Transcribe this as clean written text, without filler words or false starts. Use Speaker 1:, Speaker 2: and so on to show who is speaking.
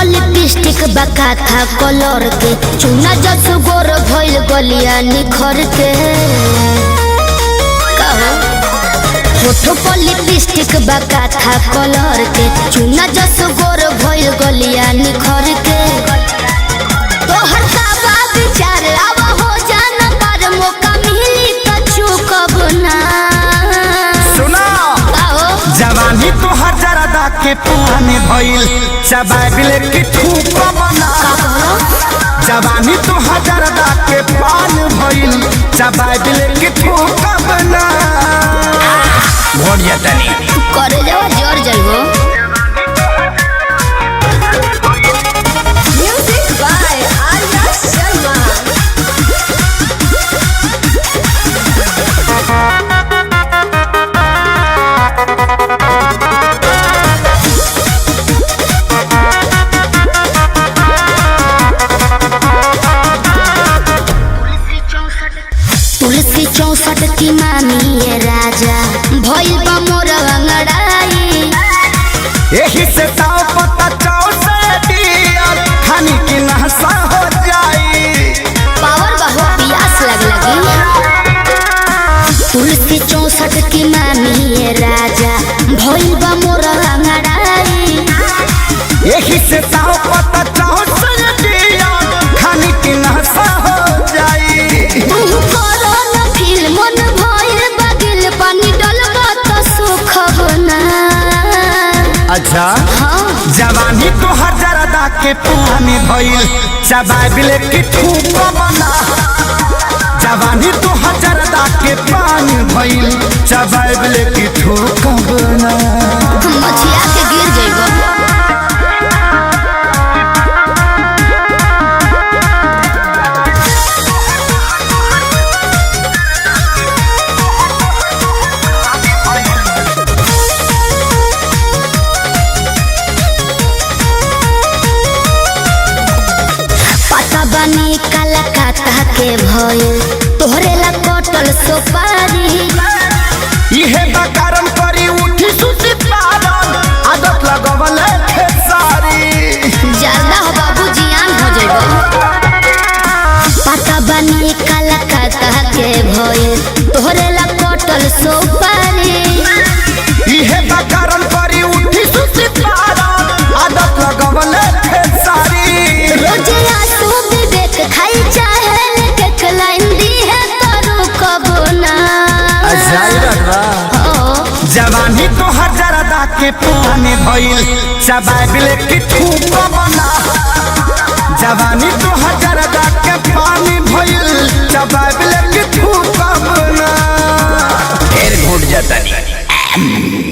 Speaker 1: lipstick बका था colour के चुना जस गोर भइल गलिया निखर के होठो पर लिपस्टिक बका था कलर के चुना जस गोर भइल गलिया निखर के तोहर का विचार अब हो जाना पर मौका मिली त चुकब ना
Speaker 2: सुना जवानी तो हजारदा के पानी भइल चबाइले की ठूक बना जवानी तो हजारदा के पान भइल चबाइले की ठूक बना घोड़ जतनी
Speaker 1: करे जाओ जोर जाइबो म्यूजिक बाय आर्या शर्मा तुलसी 64 की मामी ये राजा भइल बा मोर अंगड़ाई
Speaker 2: यही से ताव पता चाव से दिया खानी की नहसा हो जाई
Speaker 1: पावर बहु प्यास लगी तुलसी 64 की मामी ये राजा भइल बा मोर अंगड़ाई
Speaker 2: यही से ताव पता चाव से दिया खानी की नहसा हो जाई
Speaker 1: तू करो न फील मन भइल बगिल पानी डलबा त सुख बना
Speaker 2: अच्छा
Speaker 1: हाँ
Speaker 2: जवानी तो हजारदा के पानी भइल चबाइले की ठूक बना जवानी तो हजारदा के पानी भइल चबाइले की ठूक बना
Speaker 1: मछिया के गिर जइबो बनी कलकत्ता के भइल तोहरे ला कटल सोपारी
Speaker 2: इहे बकारम करी उठी सुती पारन आदत लगवल खेसारी
Speaker 1: ज्यादा हो बाबू जियान हो जइबो पता बनी कलकत्ता के भइल तोहरे ला कटल सोपारी
Speaker 2: इहे बकारम करी उठी सुती पारन आदत लगवल खेसारी
Speaker 1: रोज आंसू विवेक खाई चाहे लेके लाइन दी है करू कबो ना
Speaker 2: जवानी तो हजारदा के पानी भइल चबाइले की ठूक बना जवानी तो हजारदा के पानी भइल चबाइले की ठूक बना फिर घुट जाता नहीं